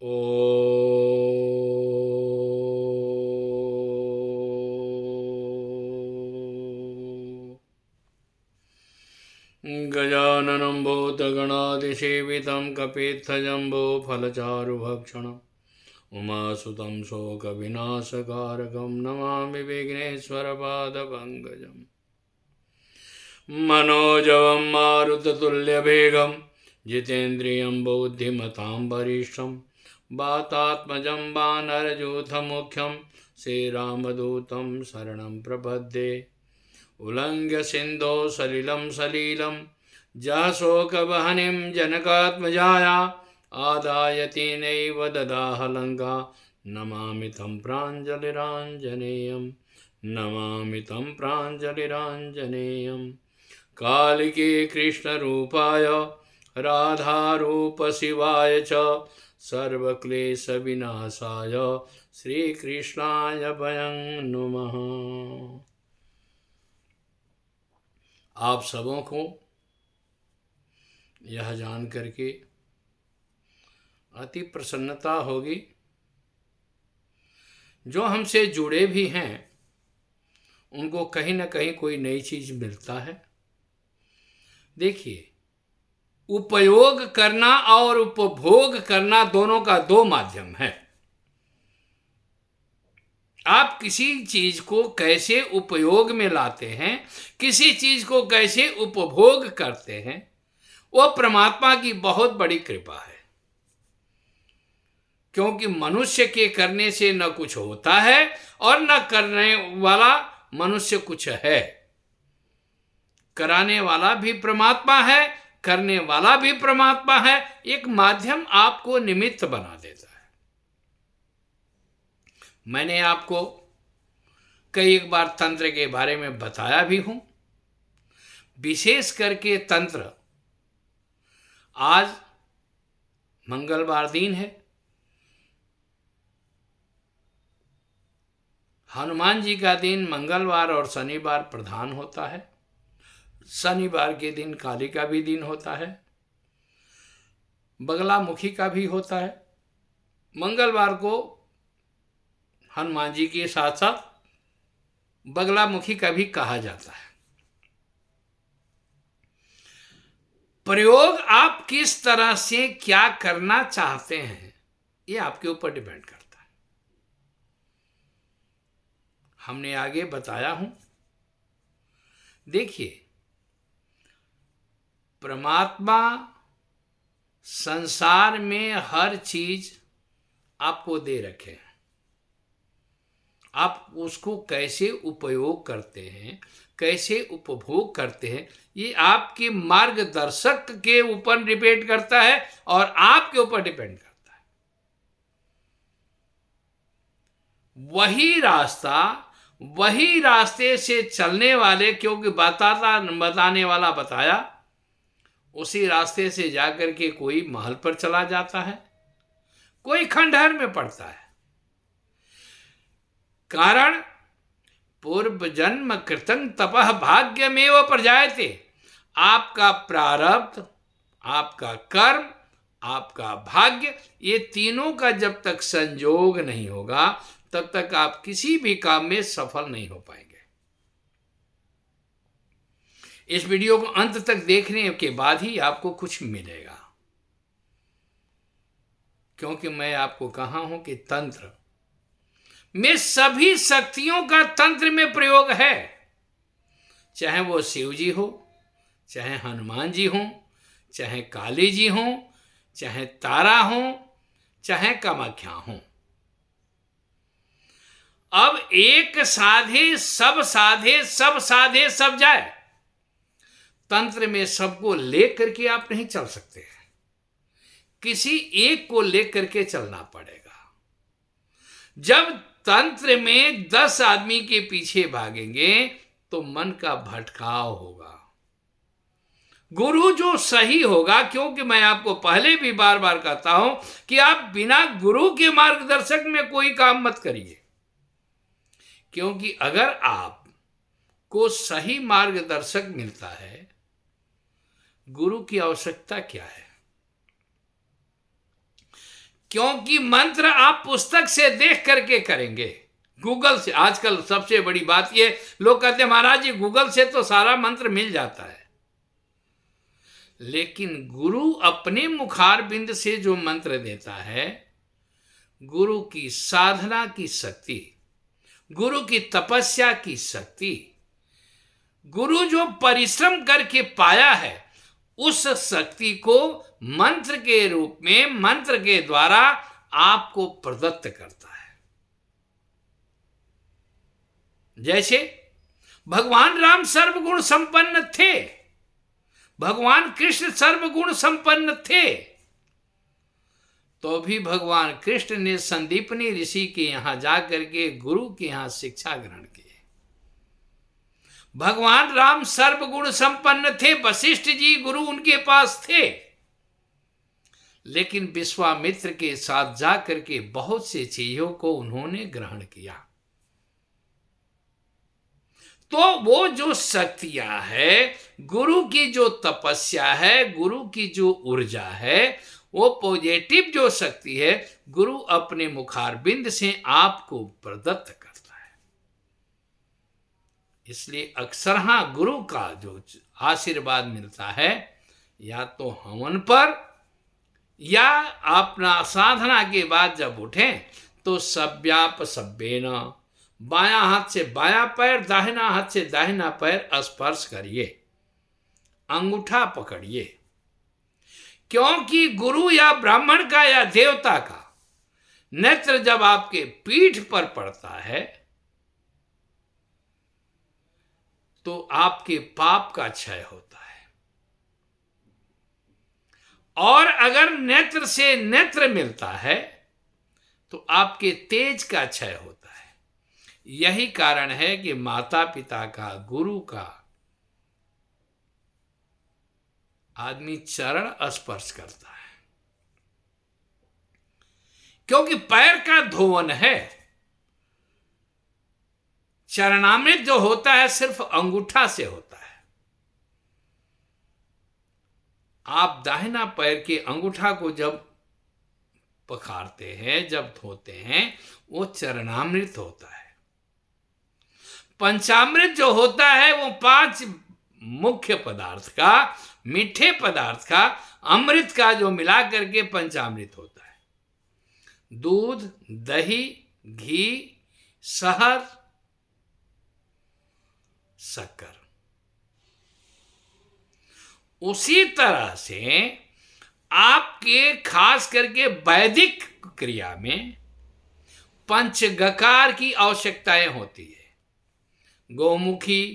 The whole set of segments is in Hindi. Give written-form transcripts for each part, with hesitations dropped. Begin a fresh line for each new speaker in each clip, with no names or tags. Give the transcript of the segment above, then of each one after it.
ओ गजाननं भूतगणादिसेवितं कपित्थजम्बो फलचारुभक्षणम् उमासुतं शोकविनाशकारकं नमामि विघ्नेश्वरपादपङ्कजम् मनोजवं मारुततुल्यवेगं जितेन्द्रियं बुद्धिमतां वरिष्ठं वातात्मजं वानरयूथमुख्यं श्रीरामदूतं शरणं प्रपद्ये उल्लङ्घ्य सिन्धो सलिलं सलीलं जः शोकवहनिं जनकात्मजाया आदाय तेनैव ददाह लङ्का नमामि तं प्राञ्जलिराञ्जनेयं नमामि तं प्राञ्जलिराञ्जनेयं कालिके कृष्णरूपाय राधारूपशिवाय च सर्वक्लेशविनाशाय श्रीकृष्णाय वयं नुमः। आप सबों को यह जान करके अति प्रसन्नता होगी, जो हमसे जुड़े भी हैं उनको कहीं ना कहीं कोई नई चीज मिलता है। देखिए, उपयोग करना और उपभोग करना दोनों का दो माध्यम है। आप किसी चीज को कैसे उपयोग में लाते हैं, किसी चीज को कैसे उपभोग करते हैं, वह परमात्मा की बहुत बड़ी कृपा है। क्योंकि मनुष्य के करने से न कुछ होता है और न करने वाला मनुष्य कुछ है। कराने वाला भी परमात्मा है, करने वाला भी परमात्मा है। एक माध्यम आपको निमित्त बना देता है। मैंने आपको कई एक बार तंत्र के बारे में बताया भी हूं। विशेष करके तंत्र, आज मंगलवार दिन है, हनुमान जी का दिन मंगलवार और शनिवार प्रधान होता है। शनिवार के दिन काली का भी दिन होता है, बगलामुखी का भी होता है। मंगलवार को हनुमान जी के साथ साथ बगलामुखी का भी कहा जाता है। प्रयोग आप किस तरह से क्या करना चाहते हैं, ये आपके ऊपर डिपेंड करता है। हमने आगे बताया हूं। देखिए, परमात्मा संसार में हर चीज आपको दे रखे हैं। आप उसको कैसे उपयोग करते हैं, कैसे उपभोग करते हैं, ये आपके मार्गदर्शक के ऊपर डिपेंड करता है और आपके ऊपर डिपेंड करता है। वही रास्ते से चलने वाले, क्योंकि बताने वाला बताया, उसी रास्ते से जाकर के कोई महल पर चला जाता है, कोई खंडहर में पड़ता है। कारण पूर्व जन्म कृतं तपः भाग्यमेव प्रजायते। आपका प्रारब्ध, आपका कर्म, आपका भाग्य, ये तीनों का जब तक संयोग नहीं होगा तब तक आप किसी भी काम में सफल नहीं हो पाएंगे। इस वीडियो को अंत तक देखने के बाद ही आपको कुछ मिलेगा, क्योंकि मैं आपको कहा हूं कि तंत्र में सभी शक्तियों का तंत्र में प्रयोग है। चाहे वो शिव जी हो, चाहे हनुमान जी हो, चाहे काली जी हो, चाहे तारा हो, चाहे कामाख्या हो। अब एक साधे सब साधे, सब साधे सब जाए, तंत्र में सबको लेकर के आप नहीं चल सकते हैं। किसी एक को लेकर के चलना पड़ेगा। जब तंत्र में 10 आदमी के पीछे भागेंगे तो मन का भटकाव होगा। गुरु जो सही होगा, क्योंकि मैं आपको पहले भी बार बार कहता हूं कि आप बिना गुरु के मार्गदर्शक में कोई काम मत करिए। क्योंकि अगर आपको सही मार्गदर्शक मिलता है, गुरु की आवश्यकता क्या है? क्योंकि मंत्र आप पुस्तक से देख करके करेंगे, गूगल से। आजकल सबसे बड़ी बात ये, लोग कहते हैं महाराज जी गूगल से तो सारा मंत्र मिल जाता है, लेकिन गुरु अपने मुखार बिंद से जो मंत्र देता है, गुरु की साधना की शक्ति, गुरु की तपस्या की शक्ति, गुरु जो परिश्रम करके पाया है, उस शक्ति को मंत्र के रूप में, मंत्र के द्वारा आपको प्रदत्त करता है। जैसे भगवान राम सर्वगुण संपन्न थे, भगवान कृष्ण सर्वगुण संपन्न थे, तो भी भगवान कृष्ण ने संदीपनी ऋषि के यहां जाकर के गुरु के यहां शिक्षा ग्रहण की। भगवान राम सर्वगुण संपन्न थे, वशिष्ठ जी गुरु उनके पास थे, लेकिन विश्वामित्र के साथ जाकर के बहुत सी चीजों को उन्होंने ग्रहण किया। तो वो जो शक्तियां है, गुरु की जो तपस्या है, गुरु की जो ऊर्जा है, वो पॉजिटिव जो शक्ति है, गुरु अपने मुखारबिंद से आपको प्रदत्त करता है। इसलिए अक्सर गुरु का जो आशीर्वाद मिलता है, या तो हवन पर, या अपना साधना के बाद जब उठें तो सव्याप सव्येन, बायां हाथ से बायां पैर, दाहिना हाथ से दाहिना पैर स्पर्श करिए, अंगूठा पकड़िए। क्योंकि गुरु या ब्राह्मण का या देवता का नेत्र जब आपके पीठ पर पड़ता है, तो आपके पाप का क्षय होता है। और अगर नेत्र से नेत्र मिलता है तो आपके तेज का क्षय होता है। यही कारण है कि माता पिता का, गुरु का आदमी चरण स्पर्श करता है, क्योंकि पैर का धोवन है। चरणामृत जो होता है सिर्फ अंगूठा से होता है। आप दाहिना पैर के अंगूठा को जब पखारते हैं, जब धोते हैं, वो चरणामृत होता है। पंचामृत जो होता है वो 5 मुख्य पदार्थ का, मीठे पदार्थ का, अमृत का जो मिला करके पंचामृत होता है। दूध, दही, घी, शहद, शक्कर। उसी तरह से आपके खास करके वैदिक क्रिया में पंचगकार की आवश्यकताएं होती है। गौमुखी,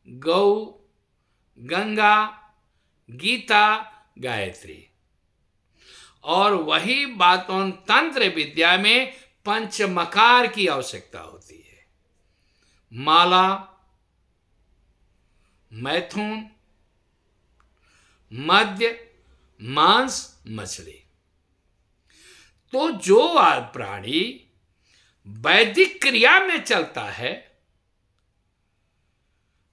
गौ, गंगा, गीता, गायत्री। और वही बातों तंत्र विद्या में पंचमकार की आवश्यकता होती है। माला, मैथुन, मद्य, मांस, मछली। तो जो प्राणी वैदिक क्रिया में चलता है,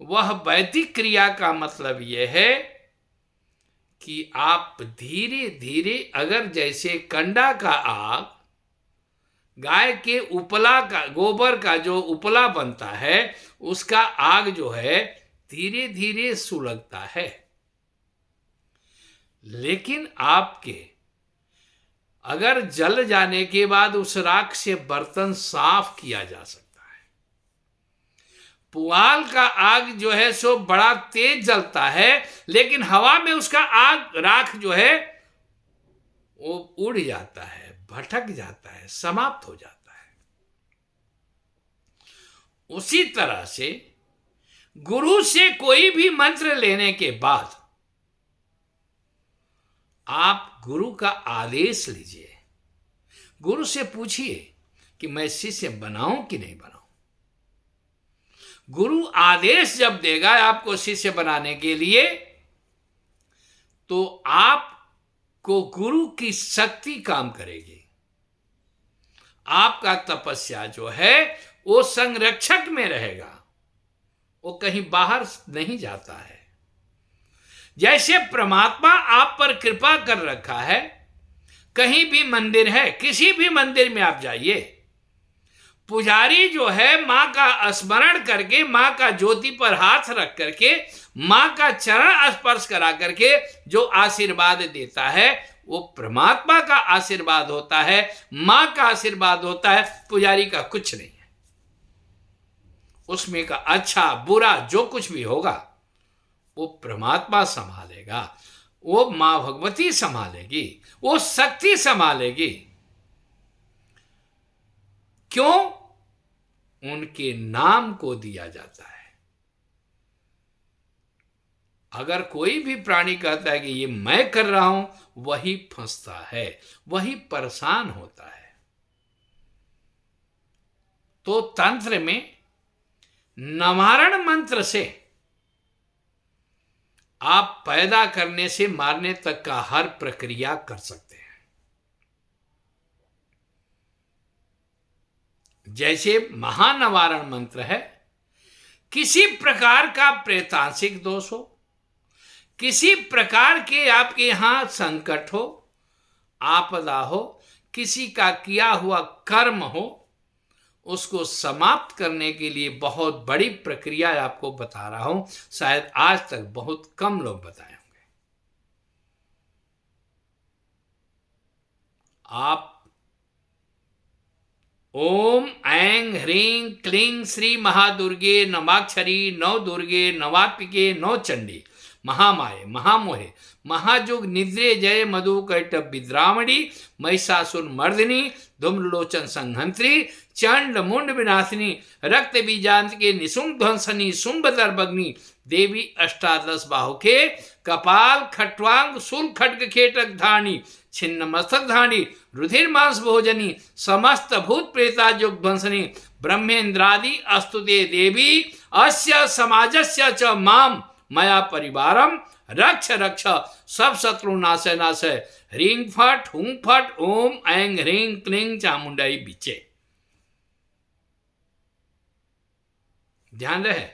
वह वैदिक क्रिया का मतलब यह है कि आप धीरे धीरे, अगर जैसे कंडा का आग, गाय के उपला का, गोबर का जो उपला बनता है, उसका आग जो है धीरे धीरे सुलगता है। लेकिन आपके अगर जल जाने के बाद उस राख से बर्तन साफ किया जा सकता है। पुआल का आग जो है सो बड़ा तेज जलता है, लेकिन हवा में उसका आग, राख जो है वो उड़ जाता है, भटक जाता है, समाप्त हो जाता है। उसी तरह से गुरु से कोई भी मंत्र लेने के बाद आप गुरु का आदेश लीजिए। गुरु से पूछिए कि मैं शिष्य बनाऊं कि नहीं बनाऊं। गुरु आदेश जब देगा आपको शिष्य बनाने के लिए, तो आपको गुरु की शक्ति काम करेगी। आपका तपस्या जो है वो संरक्षक में रहेगा, वो कहीं बाहर नहीं जाता है। जैसे परमात्मा आप पर कृपा कर रखा है, कहीं भी मंदिर है, किसी भी मंदिर में आप जाइए, पुजारी जो है मां का स्मरण करके, मां का ज्योति पर हाथ रख करके, मां का चरण स्पर्श करा करके जो आशीर्वाद देता है वो परमात्मा का आशीर्वाद होता है, मां का आशीर्वाद होता है, पुजारी का कुछ नहीं है। उसमें का अच्छा बुरा जो कुछ भी होगा वो परमात्मा संभालेगा, वो मां भगवती संभालेगी, वो शक्ति संभालेगी। क्यों? उनके नाम को दिया जाता है। अगर कोई भी प्राणी कहता है कि ये मैं कर रहा हूं, वही फंसता है, वही परेशान होता है। तो तंत्र में नवारण मंत्र से आप पैदा करने से मारने तक का हर प्रक्रिया कर सकते हैं। जैसे महानवारण मंत्र है, किसी प्रकार का प्रेतांशिक दोष हो, किसी प्रकार के आपके यहां संकट हो, आपदा हो, किसी का किया हुआ कर्म हो, उसको समाप्त करने के लिए बहुत बड़ी प्रक्रिया आपको बता रहा हूं। शायद आज तक बहुत कम लोग बताए होंगे। आप ओम ऐं ह्रीं क्लीं श्री महादुर्गे नवाक्षरी नव दुर्गे नवात्मिके नव चंडी महामाये महामोहे महाजुग निद्रे जय मधु कैटभ विद्रामणी महिषासुर मर्दिनी धूम्रलोचन संहंत्री चंड मुंड विनाशिनी रक्त बीजांत के निशुंभ ध्वंसनी शुंभ दर्भग्नि देवी अष्टादश बाहुके कपाल खट्वांग शूल खड्ग खेटक धानी छिन्न मस्तक धानी रुधिर मांस भोजनी समस्त भूत प्रेताजुग ध्वंसनी ब्रह्मेन्द्रादि अस्तुते देवी अस्य समाजस्य च माम मया परिवारम रक्ष रक्ष सब शत्रु नाशय नाशय ह्रीं फट हुं फट ओम ऐं ह्रीं क्लीं चामुंडाई बिचे। ध्यान रहे,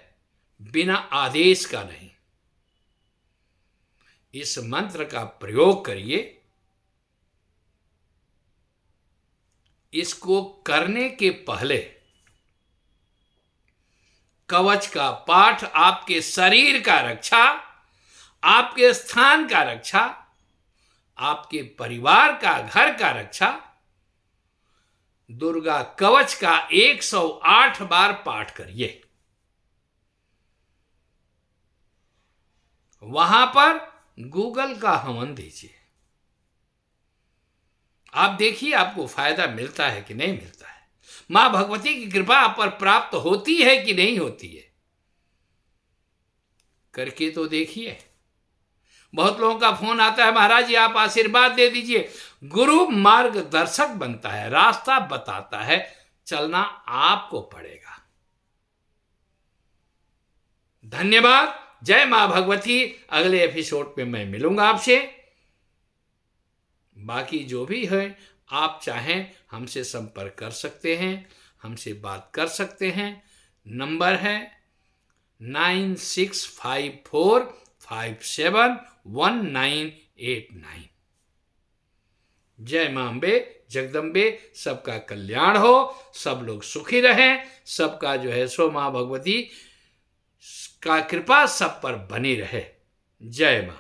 बिना आदेश का नहीं। इस मंत्र का प्रयोग करिए। इसको करने के पहले कवच का पाठ आपके शरीर का रक्षा, आपके स्थान का रक्षा, आपके परिवार का घर का रक्षा, दुर्गा कवच का 108 बार पाठ करिए। वहां पर गूगल का हवन दीजिए। आप देखिए आपको फायदा मिलता है कि नहीं मिलता है, मां भगवती की कृपा आप पर प्राप्त होती है कि नहीं होती है। करके तो देखिए। बहुत लोगों का फोन आता है, महाराज जी आप आशीर्वाद दे दीजिए। गुरु मार्गदर्शक बनता है, रास्ता बताता है, चलना आपको पड़ेगा। धन्यवाद। जय मां भगवती। अगले एपिसोड में मैं मिलूंगा आपसे। बाकी जो भी है आप चाहें हमसे संपर्क कर सकते हैं, हमसे बात कर सकते हैं। नंबर है 9654571989। जय मां अम्बे जगदम्बे। सबका कल्याण हो, सब लोग सुखी रहें, सबका जो है सो मां भगवती का कृपा सब पर बनी रहे। जय मां।